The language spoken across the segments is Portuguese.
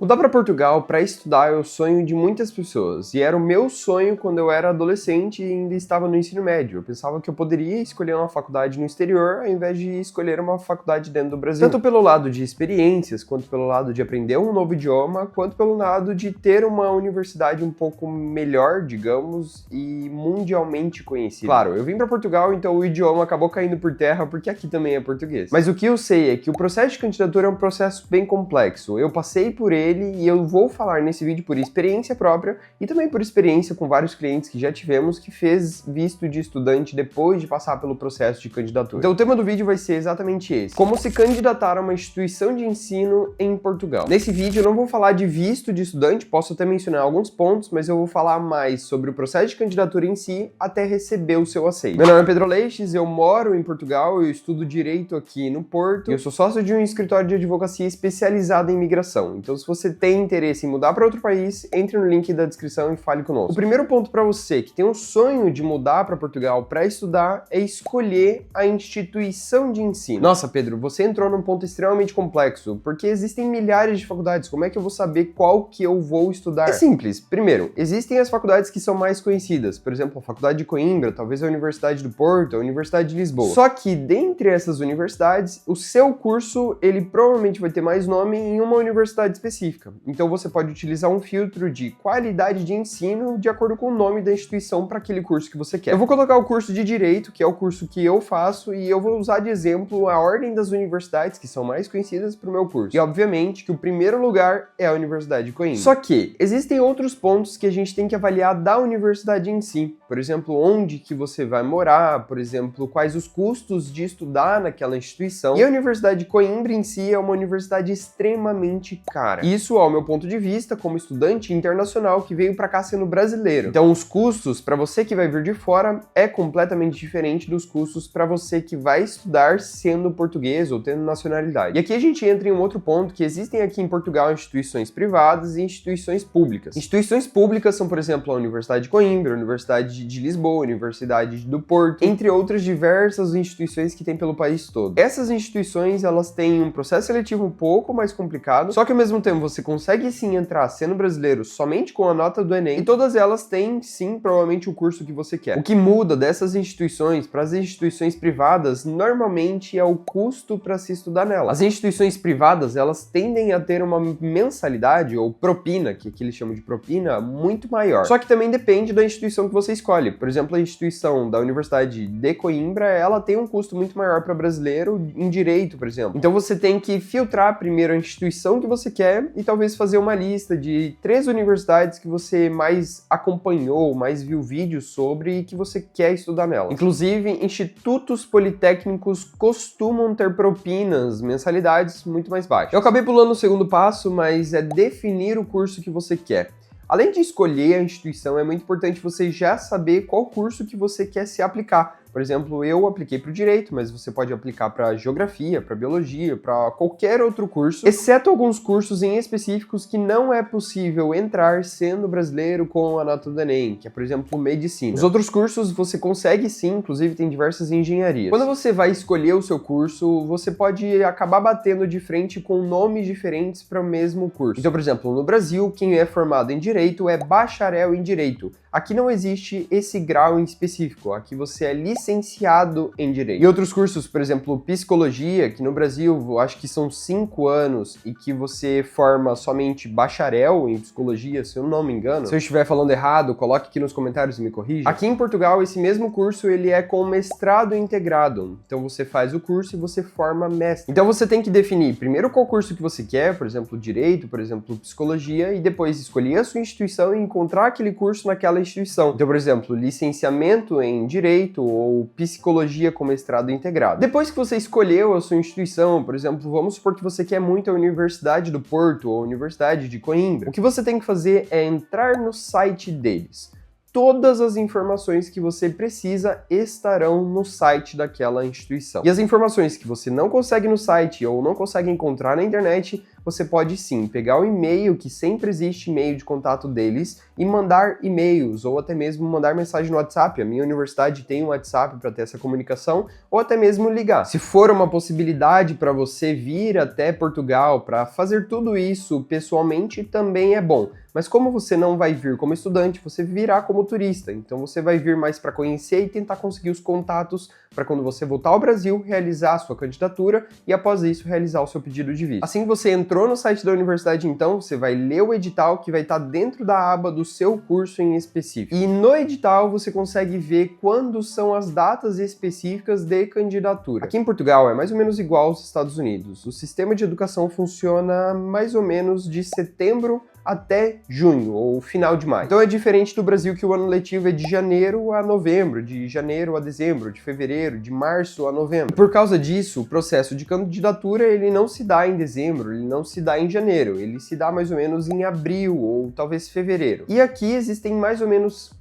Mudar para Portugal para estudar é o sonho de muitas pessoas, e era o meu sonho quando eu era adolescente e ainda estava no ensino médio. Eu pensava que eu poderia escolher uma faculdade no exterior ao invés de escolher uma faculdade dentro do Brasil. Tanto pelo lado de experiências, quanto pelo lado de aprender um novo idioma, quanto pelo lado de ter uma universidade um pouco melhor, digamos, e mundialmente conhecida. Claro, eu vim para Portugal, então o idioma acabou caindo por terra, porque aqui também é português. Mas o que eu sei é que o processo de candidatura é um processo bem complexo. Eu passei por ele e eu vou falar nesse vídeo por experiência própria e também por experiência com vários clientes que já tivemos que fez visto de estudante depois de passar pelo processo de candidatura. Então o tema do vídeo vai ser exatamente esse: como se candidatar a uma instituição de ensino em Portugal. Nesse vídeo eu não vou falar de visto de estudante, posso até mencionar alguns pontos, mas eu vou falar mais sobre o processo de candidatura em si até receber o seu aceite. Meu nome é Pedro Leixes, eu moro em Portugal, eu estudo Direito aqui no Porto e eu sou sócio de um escritório de advocacia especializado em imigração. Então se você tem interesse em mudar para outro país, entre no link da descrição e fale conosco. O primeiro ponto para você que tem um sonho de mudar para Portugal para estudar é escolher a instituição de ensino. Nossa, Pedro, você entrou num ponto extremamente complexo, porque existem milhares de faculdades, como é que eu vou saber qual que eu vou estudar? É simples. Primeiro, existem as faculdades que são mais conhecidas, por exemplo, a Faculdade de Coimbra, talvez a Universidade do Porto, a Universidade de Lisboa. Só que dentre essas universidades, o seu curso, ele provavelmente vai ter mais nome em uma universidade específica. Então você pode utilizar um filtro de qualidade de ensino de acordo com o nome da instituição para aquele curso que você quer. Eu vou colocar o curso de Direito, que é o curso que eu faço, e eu vou usar de exemplo a ordem das universidades que são mais conhecidas para o meu curso. E obviamente que o primeiro lugar é a Universidade de Coimbra. Só que existem outros pontos que a gente tem que avaliar da universidade em si. Por exemplo, onde que você vai morar, por exemplo, quais os custos de estudar naquela instituição. E a Universidade de Coimbra em si é uma universidade extremamente cara. Isso, ao meu ponto de vista, como estudante internacional que veio para cá sendo brasileiro. Então, os custos para você que vai vir de fora é completamente diferente dos custos para você que vai estudar sendo português ou tendo nacionalidade. E aqui a gente entra em um outro ponto, que existem aqui em Portugal instituições privadas e instituições públicas. Instituições públicas são, por exemplo, a Universidade de Coimbra, a Universidade de Lisboa, a Universidade do Porto, entre outras diversas instituições que tem pelo país todo. Essas instituições, elas têm um processo seletivo um pouco mais complicado, só que ao mesmo tempo você consegue sim entrar sendo brasileiro somente com a nota do Enem, e todas elas têm sim provavelmente o curso que você quer. O que muda dessas instituições para as instituições privadas normalmente é o custo para se estudar nelas. As instituições privadas, elas tendem a ter uma mensalidade ou propina, que aqui eles chamam de propina, muito maior. Só que também depende da instituição que você escolhe. Por exemplo, a instituição da Universidade de Coimbra, ela tem um custo muito maior para brasileiro em Direito, por exemplo. Então você tem que filtrar primeiro a instituição que você quer e talvez fazer uma lista de 3 universidades que você mais acompanhou, mais viu vídeos sobre e que você quer estudar nela. Inclusive, institutos politécnicos costumam ter propinas, mensalidades muito mais baixas. Eu acabei pulando o segundo passo, mas é definir o curso que você quer. Além de escolher a instituição, é muito importante você já saber qual curso que você quer se aplicar. Por exemplo, eu apliquei para o Direito, mas você pode aplicar para Geografia, para Biologia, para qualquer outro curso, exceto alguns cursos em específicos que não é possível entrar sendo brasileiro com a nota do Enem, que é, por exemplo, Medicina. Os outros cursos você consegue sim, inclusive tem diversas engenharias. Quando você vai escolher o seu curso, você pode acabar batendo de frente com nomes diferentes para o mesmo curso. Então, por exemplo, no Brasil, quem é formado em Direito é bacharel em Direito. Aqui não existe esse grau em específico, aqui você é licenciado em Direito. E outros cursos, por exemplo, Psicologia, que no Brasil eu acho que são 5 anos e que você forma somente bacharel em Psicologia, se eu não me engano. Se eu estiver falando errado, coloque aqui nos comentários e me corrija. Aqui em Portugal, esse mesmo curso ele é com mestrado integrado. Então você faz o curso e você forma mestre. Então você tem que definir primeiro qual curso que você quer, por exemplo, Direito, por exemplo, Psicologia, e depois escolher a sua instituição e encontrar aquele curso naquela instituição. Então, por exemplo, licenciamento em Direito ou Psicologia com mestrado integrado. Depois que você escolheu a sua instituição, por exemplo, vamos supor que você quer muito a Universidade do Porto ou a Universidade de Coimbra, o que você tem que fazer é entrar no site deles. Todas as informações que você precisa estarão no site daquela instituição. E as informações que você não consegue no site ou não consegue encontrar na internet, você pode sim pegar o e-mail, que sempre existe e-mail de contato deles, e mandar e-mails, ou até mesmo mandar mensagem no WhatsApp. A minha universidade tem um WhatsApp para ter essa comunicação, ou até mesmo ligar. Se for uma possibilidade para você vir até Portugal para fazer tudo isso pessoalmente, também é bom. Mas como você não vai vir como estudante, você virá como turista. Então você vai vir mais para conhecer e tentar conseguir os contatos para quando você voltar ao Brasil, realizar a sua candidatura e após isso realizar o seu pedido de visto. Assim que você entrou no site da universidade, então, você vai ler o edital que vai estar dentro da aba do seu curso em específico. E no edital você consegue ver quando são as datas específicas de candidatura. Aqui em Portugal é mais ou menos igual aos Estados Unidos. O sistema de educação funciona mais ou menos de setembro até junho, ou final de maio. Então é diferente do Brasil, que o ano letivo é de janeiro a novembro, de janeiro a dezembro, de fevereiro, de março a novembro. Por causa disso, o processo de candidatura ele não se dá em dezembro, ele não se dá em janeiro, ele se dá mais ou menos em abril ou talvez fevereiro. E aqui existem mais ou menos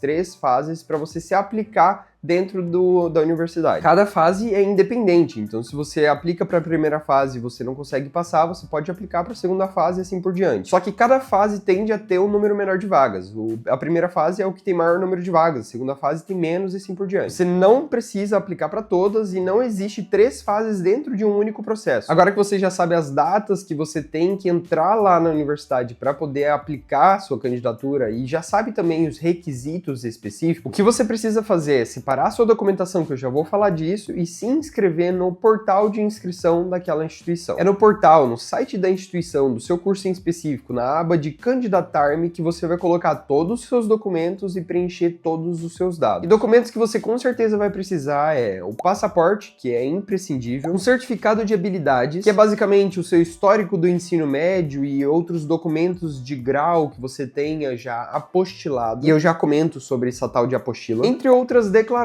3 fases para você se aplicar dentro da universidade. Cada fase é independente, então se você aplica para a primeira fase e você não consegue passar, você pode aplicar para a segunda fase e assim por diante. Só que cada fase tende a ter um número menor de vagas. A primeira fase é o que tem maior número de vagas, a segunda fase tem menos e assim por diante. Você não precisa aplicar para todas e não existe 3 fases dentro de um único processo. Agora que você já sabe as datas que você tem que entrar lá na universidade para poder aplicar a sua candidatura e já sabe também os requisitos específicos, o que você precisa fazer é separar a sua documentação, que eu já vou falar disso, e se inscrever no portal de inscrição daquela instituição. É no portal, no site da instituição, do seu curso em específico, na aba de candidatar-me, que você vai colocar todos os seus documentos e preencher todos os seus dados. E documentos que você com certeza vai precisar é o passaporte, que é imprescindível, um certificado de habilidades, que é basicamente o seu histórico do ensino médio e outros documentos de grau que você tenha já apostilado, e eu já comento sobre essa tal de apostila, entre outras declarações,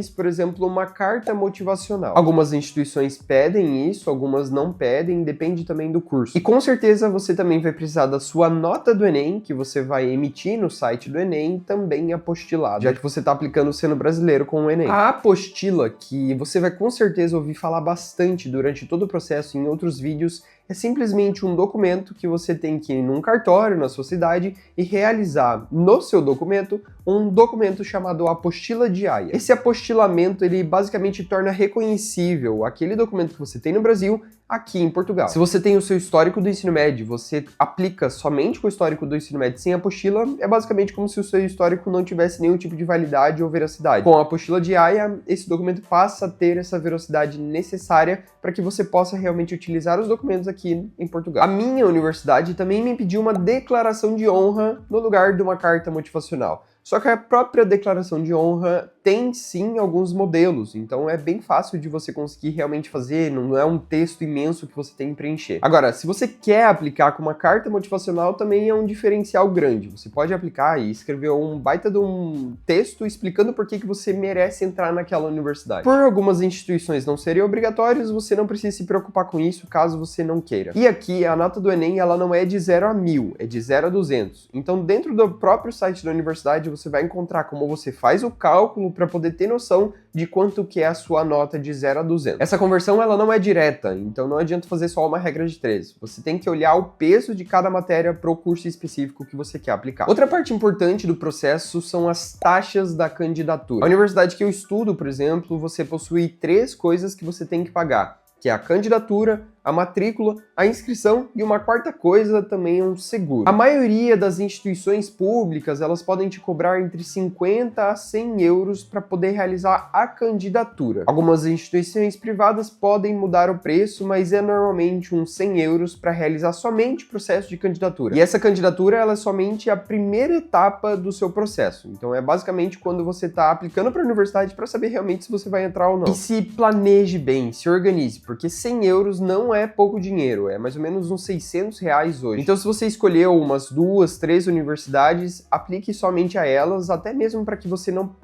por exemplo, uma carta motivacional. Algumas instituições pedem isso, algumas não pedem, depende também do curso. E com certeza você também vai precisar da sua nota do Enem, que você vai emitir no site do Enem, também apostilado, já que você está aplicando sendo brasileiro com o Enem. A apostila, que você vai com certeza ouvir falar bastante durante todo o processo em outros vídeos, é simplesmente um documento que você tem que ir num cartório na sua cidade e realizar no seu documento um documento chamado apostila de Haia. Esse apostilamento, ele basicamente torna reconhecível aquele documento que você tem no Brasil aqui em Portugal. Se você tem o seu histórico do ensino médio, você aplica somente com o histórico do ensino médio sem apostila, é basicamente como se o seu histórico não tivesse nenhum tipo de validade ou veracidade. Com a apostila de Haia, esse documento passa a ter essa veracidade necessária para que você possa realmente utilizar os documentos aqui em Portugal. A minha universidade também me pediu uma declaração de honra no lugar de uma carta motivacional. Só que a própria declaração de honra tem sim alguns modelos, então é bem fácil de você conseguir realmente fazer, não é um texto imenso que você tem que preencher. Agora, se você quer aplicar com uma carta motivacional, também é um diferencial grande. Você pode aplicar e escrever um baita de um texto explicando por que você merece entrar naquela universidade. Por algumas instituições não serem obrigatórias, você não precisa se preocupar com isso caso você não queira. E aqui, a nota do Enem, ela não é de 0 a 1000, é de 0 a 200. Então, dentro do próprio site da universidade, você vai encontrar como você faz o cálculo para poder ter noção de quanto que é a sua nota de 0 a 200. Essa conversão ela não é direta, então não adianta fazer só uma regra de 3. Você tem que olhar o peso de cada matéria para o curso específico que você quer aplicar. Outra parte importante do processo são as taxas da candidatura. A universidade que eu estudo, por exemplo, você possui 3 coisas que você tem que pagar, que é a candidatura, a matrícula, a inscrição e uma quarta coisa também é um seguro. A maioria das instituições públicas, elas podem te cobrar entre 50 a 100 euros para poder realizar a candidatura. Algumas instituições privadas podem mudar o preço, mas é normalmente uns 100 euros para realizar somente o processo de candidatura. E essa candidatura, ela é somente a primeira etapa do seu processo. Então é basicamente quando você está aplicando para a universidade para saber realmente se você vai entrar ou não. E se planeje bem, se organize, porque 100 euros não é pouco dinheiro, é mais ou menos uns 600 reais hoje. Então se você escolheu umas 2, 3 universidades, aplique somente a elas, até mesmo para que você não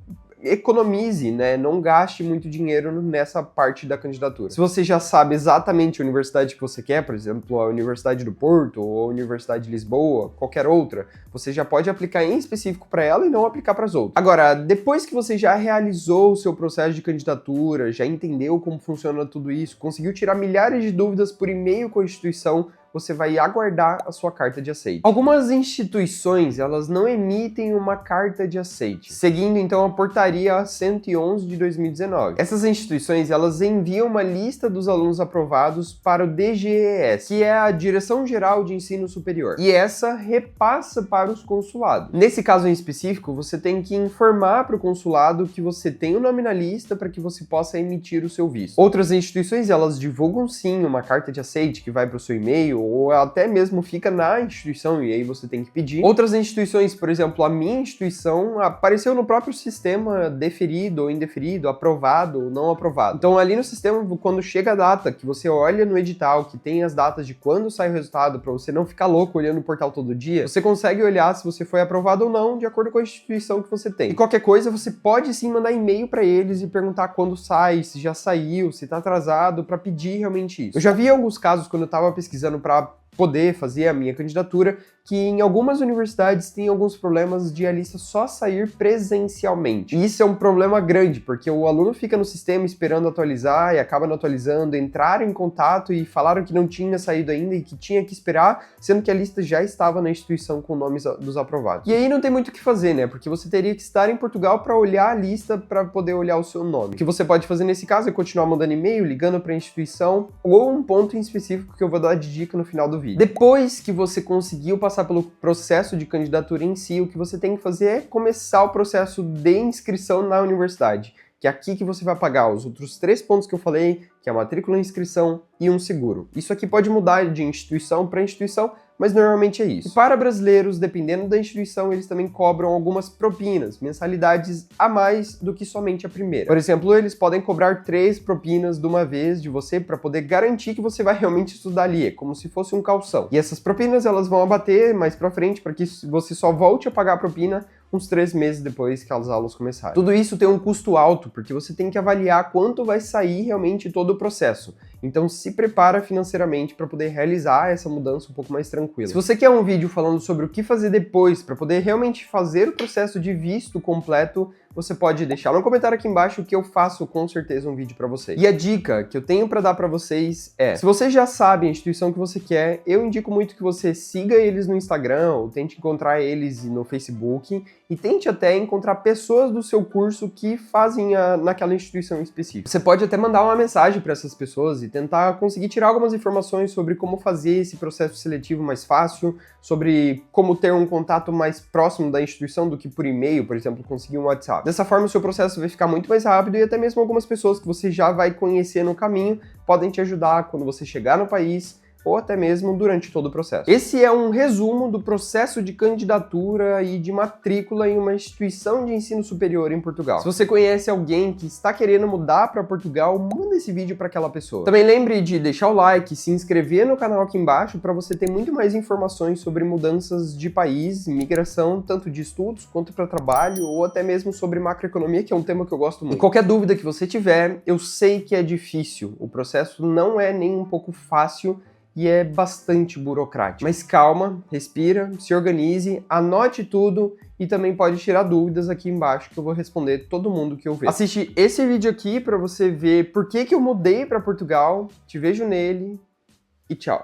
economize, né? Não gaste muito dinheiro nessa parte da candidatura. Se você já sabe exatamente a universidade que você quer, por exemplo, a Universidade do Porto ou a Universidade de Lisboa, qualquer outra, você já pode aplicar em específico para ela e não aplicar para as outras. Agora, depois que você já realizou o seu processo de candidatura, já entendeu como funciona tudo isso, conseguiu tirar milhares de dúvidas por e-mail com a instituição, você vai aguardar a sua carta de aceite. Algumas instituições, elas não emitem uma carta de aceite, seguindo então a portaria 111 de 2019. Essas instituições, elas enviam uma lista dos alunos aprovados para o DGES, que é a Direção Geral de Ensino Superior, e essa repassa para os consulados. Nesse caso em específico, você tem que informar para o consulado que você tem o nome na lista para que você possa emitir o seu visto. Outras instituições, elas divulgam sim uma carta de aceite que vai para o seu e-mail, ou até mesmo fica na instituição e aí você tem que pedir. Outras instituições, por exemplo, a minha instituição apareceu no próprio sistema deferido ou indeferido, aprovado ou não aprovado. Então ali no sistema, quando chega a data, que você olha no edital, que tem as datas de quando sai o resultado, para você não ficar louco olhando o portal todo dia, você consegue olhar se você foi aprovado ou não, de acordo com a instituição que você tem. E qualquer coisa, você pode sim mandar e-mail para eles e perguntar quando sai, se já saiu, se tá atrasado, para pedir realmente isso. Eu já vi alguns casos quando eu tava pesquisando para poder fazer a minha candidatura, que em algumas universidades tem alguns problemas de a lista só sair presencialmente. E isso é um problema grande, porque o aluno fica no sistema esperando atualizar e acaba não atualizando, entraram em contato e falaram que não tinha saído ainda e que tinha que esperar, sendo que a lista já estava na instituição com nomes dos aprovados. E aí não tem muito o que fazer, né? Porque você teria que estar em Portugal para olhar a lista, para poder olhar o seu nome. O que você pode fazer nesse caso é continuar mandando e-mail, ligando para a instituição, ou um ponto em específico que eu vou dar de dica no final do vídeo. Depois que você conseguiu passar pelo processo de candidatura em si, o que você tem que fazer é começar o processo de inscrição na universidade, que é aqui que você vai pagar os outros 3 pontos que eu falei, que é a matrícula, inscrição e um seguro. Isso aqui pode mudar de instituição para instituição, mas normalmente é isso. E para brasileiros, dependendo da instituição, eles também cobram algumas propinas, mensalidades a mais do que somente a primeira. Por exemplo, eles podem cobrar 3 propinas de uma vez de você para poder garantir que você vai realmente estudar ali, é como se fosse um calção. E essas propinas, elas vão abater mais para frente para que você só volte a pagar a propina uns 3 meses depois que as aulas começarem. Tudo isso tem um custo alto, porque você tem que avaliar quanto vai sair realmente todo o processo. Então se prepara financeiramente para poder realizar essa mudança um pouco mais tranquila. Se você quer um vídeo falando sobre o que fazer depois para poder realmente fazer o processo de visto completo, você pode deixar no comentário aqui embaixo que eu faço com certeza um vídeo para vocês. E a dica que eu tenho para dar para vocês é, se você já sabe a instituição que você quer, eu indico muito que você siga eles no Instagram, ou tente encontrar eles no Facebook, e tente até encontrar pessoas do seu curso que fazem naquela instituição específica. Você pode até mandar uma mensagem para essas pessoas e tentar conseguir tirar algumas informações sobre como fazer esse processo seletivo mais fácil, sobre como ter um contato mais próximo da instituição do que por e-mail, por exemplo, conseguir um WhatsApp. Dessa forma, o seu processo vai ficar muito mais rápido e até mesmo algumas pessoas que você já vai conhecer no caminho podem te ajudar quando você chegar no país ou até mesmo durante todo o processo. Esse é um resumo do processo de candidatura e de matrícula em uma instituição de ensino superior em Portugal. Se você conhece alguém que está querendo mudar para Portugal, manda esse vídeo para aquela pessoa. Também lembre de deixar o like, se inscrever no canal aqui embaixo para você ter muito mais informações sobre mudanças de país, migração, tanto de estudos quanto para trabalho, ou até mesmo sobre macroeconomia, que é um tema que eu gosto muito. E qualquer dúvida que você tiver, eu sei que é difícil, o processo não é nem um pouco fácil, e é bastante burocrático. Mas calma, respira, se organize, anote tudo e também pode tirar dúvidas aqui embaixo que eu vou responder todo mundo que eu ver. Assiste esse vídeo aqui para você ver por que eu mudei para Portugal. Te vejo nele e tchau.